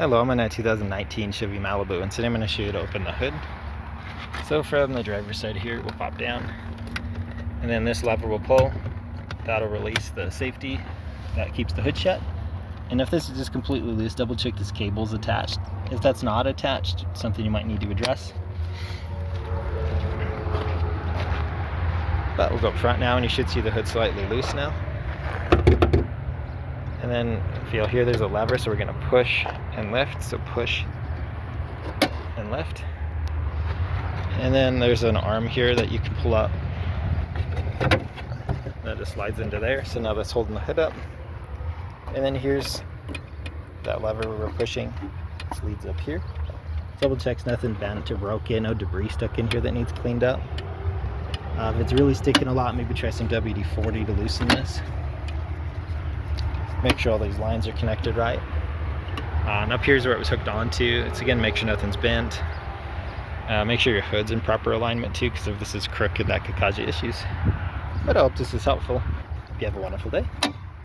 Hello, I'm in a 2019 Chevy Malibu, and today I'm going to show you how to open the hood. So from the driver's side here, it will pop down, and then this lever will pull. That'll release the safety that keeps the hood shut. And if this is just completely loose, double check this cable's attached. If that's not attached, it's something you might need to address. But we'll go up front now, and you should see the hood slightly loose now. And then if you'll hear, there's a lever, so we're going to push and lift. So push and lift. And then there's an arm here that you can pull up. That just slides into there. So now that's holding the hood up. And then here's that lever we're pushing. This leads up here. Double checks nothing bent or broken, no debris stuck in here that needs cleaned up. If it's really sticking a lot, maybe try some WD-40 to loosen this. Make sure all these lines are connected right. And up here's where it was hooked onto. It's again, make sure nothing's bent. Make sure your hood's in proper alignment too, because if this is crooked, that could cause you issues. But I hope this is helpful. Hope you have a wonderful day.